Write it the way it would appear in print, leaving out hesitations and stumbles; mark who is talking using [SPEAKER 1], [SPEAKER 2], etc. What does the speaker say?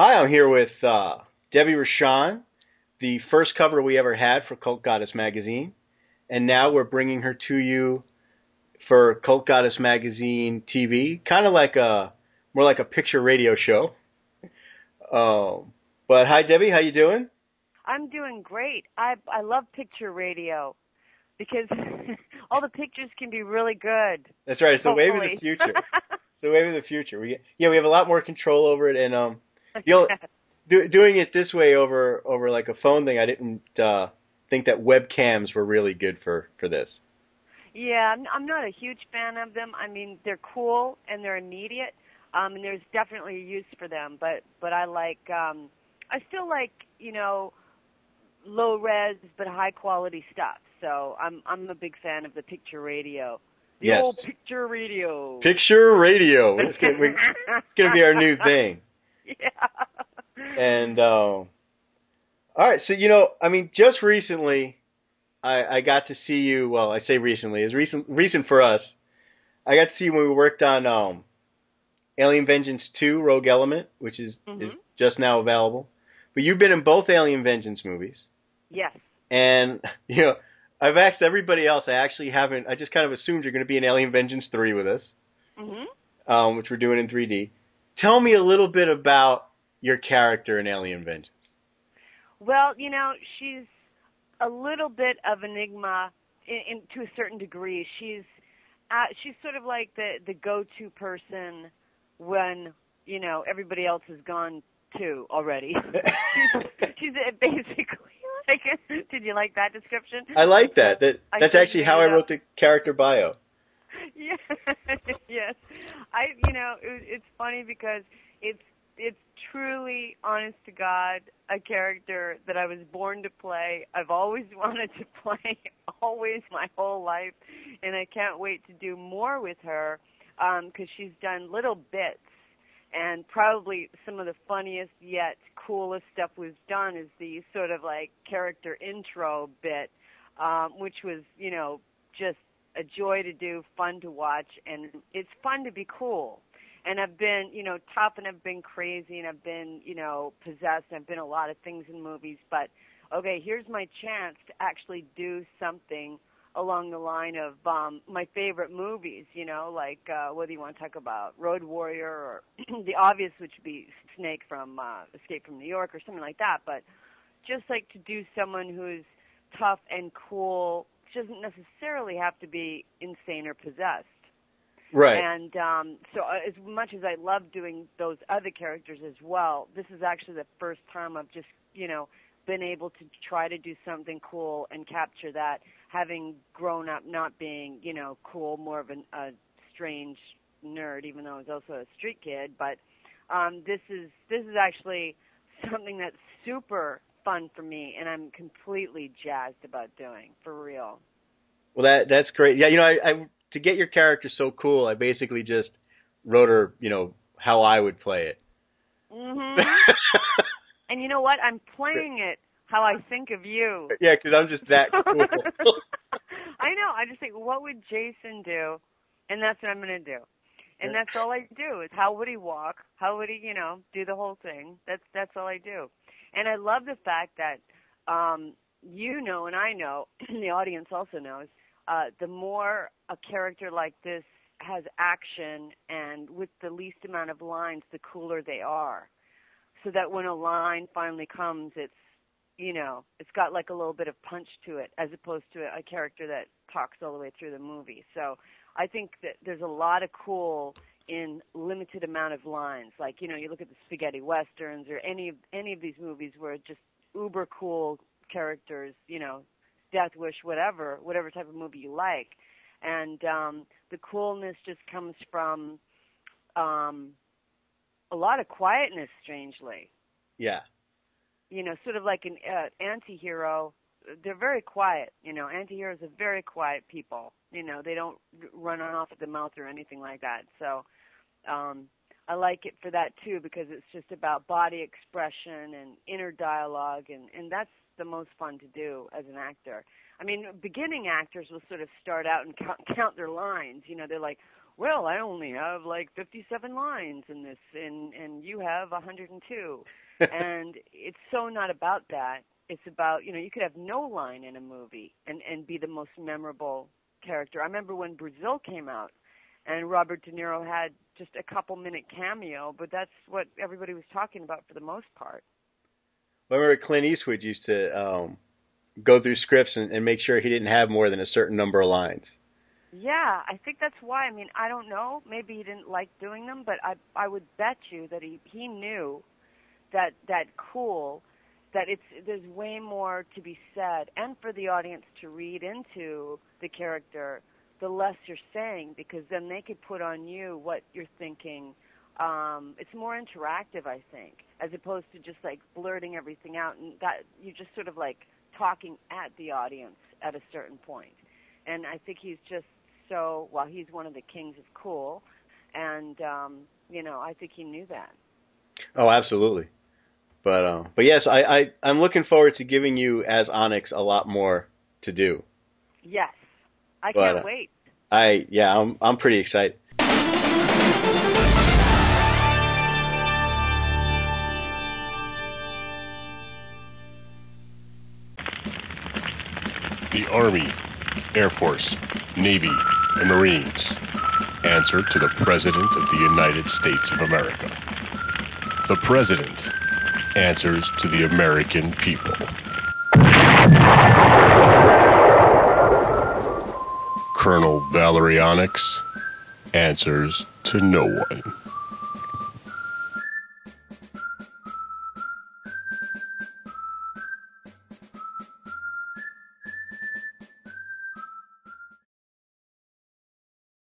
[SPEAKER 1] Hi, I'm here with Debbie Rochon, the first cover we ever had for Cult Goddess Magazine, and now we're bringing her to you for Cult Goddess Magazine TV, kind of like more like a picture radio show. But hi, Debbie, how you doing?
[SPEAKER 2] I'm doing great. I love picture radio because all the pictures can be really good.
[SPEAKER 1] That's right. It's the wave of the
[SPEAKER 2] Hopefully.
[SPEAKER 1] future. It's the wave of the future. We have a lot more control over it, and doing it this way over like a phone thing, I didn't think that webcams were really good for this.
[SPEAKER 2] Yeah, I'm not a huge fan of them. I mean, they're cool and they're immediate, and there's definitely a use for them. But I still like low res but high quality stuff. So I'm a big fan of the picture radio. The
[SPEAKER 1] Yes.
[SPEAKER 2] old picture radio.
[SPEAKER 1] Picture radio. It's gonna be our new thing.
[SPEAKER 2] Yeah.
[SPEAKER 1] And all right, so just recently, I got to see you. Well, I say recently, it's recent for us. I got to see you when we worked on Alien Vengeance 2: Rogue Element, which is just now available. But you've been in both Alien Vengeance movies.
[SPEAKER 2] Yes.
[SPEAKER 1] And I've asked everybody else. I actually haven't. I just kind of assumed you're going to be in Alien Vengeance 3 with us, which we're doing in 3D. Tell me a little bit about your character in Alien Vengeance.
[SPEAKER 2] Well, she's a little bit of enigma to a certain degree. She's sort of like the go-to person when everybody else has gone too already. she's basically like. Did you like that description?
[SPEAKER 1] I like that. That's actually how I wrote the character bio.
[SPEAKER 2] Yeah. Yes. It's funny because it's truly, honest to God, a character that I was born to play. I've always wanted to play, always my whole life, and I can't wait to do more with her because she's done little bits. And probably some of the funniest yet coolest stuff we've done is the sort of like character intro bit, which was, just a joy to do, fun to watch, and it's fun to be cool. And I've been, tough, and I've been crazy, and I've been, possessed, and I've been a lot of things in movies, but, okay, here's my chance to actually do something along the line of my favorite movies, like whether you want to talk about Road Warrior or the obvious, which would be Snake from Escape from New York or something like that, but just like to do someone who's tough and cool. She doesn't necessarily have to be insane or possessed.
[SPEAKER 1] Right.
[SPEAKER 2] And so as much as I love doing those other characters as well, this is actually the first time I've just, been able to try to do something cool and capture that, having grown up not being, cool, more of a strange nerd, even though I was also a street kid. But this is actually something that's super fun for me, and I'm completely jazzed about doing, for real.
[SPEAKER 1] Well, that's great. Yeah, I to get your character so cool, I basically just wrote her, how I would play it.
[SPEAKER 2] And you know what? I'm playing it how I think of you.
[SPEAKER 1] Yeah, because I'm just that cool.
[SPEAKER 2] I know. I just think, what would Jason do? And that's what I'm going to do. And that's all I do is how would he walk? How would he, do the whole thing? That's all I do. And I love the fact that and I know, the audience also knows, the more a character like this has action and with the least amount of lines, the cooler they are. So that when a line finally comes, it's got like a little bit of punch to it as opposed to a character that talks all the way through the movie. So I think that there's a lot of cool in limited amount of lines. Like, you look at the spaghetti westerns or any of these movies where just uber cool characters, Death Wish, whatever type of movie you like. And the coolness just comes from a lot of quietness, strangely.
[SPEAKER 1] Yeah.
[SPEAKER 2] Sort of like an anti-hero. They're very quiet. Anti-heroes are very quiet people. They don't run off at the mouth or anything like that. So I like it for that, too, because it's just about body expression and inner dialogue, and that's the most fun to do as an actor. I mean, beginning actors will sort of start out and count their lines. They're like, well, I only have like 57 lines in this, and you have 102. And it's so not about that. It's about, you could have no line in a movie and be the most memorable character. I remember when Brazil came out, and Robert De Niro had just a couple-minute cameo, but that's what everybody was talking about for the most part.
[SPEAKER 1] I remember Clint Eastwood used to go through scripts and make sure he didn't have more than a certain number of lines.
[SPEAKER 2] Yeah, I think that's why. I mean, I don't know. Maybe he didn't like doing them, but I would bet you that he knew that there's way more to be said, and for the audience to read into the character, the less you're saying, because then they could put on you what you're thinking. It's more interactive, I think, as opposed to just like blurting everything out, and that you're just sort of like talking at the audience at a certain point. And I think he's just he's one of the kings of cool, and I think he knew that.
[SPEAKER 1] Oh, absolutely. But yes, I'm looking forward to giving you as Onyx a lot more to do.
[SPEAKER 2] Yes, I can't wait.
[SPEAKER 1] I'm pretty excited.
[SPEAKER 3] The Army, Air Force, Navy, and Marines answer to the President of the United States of America. The President answers to the American people. Colonel Onyx answers to no one.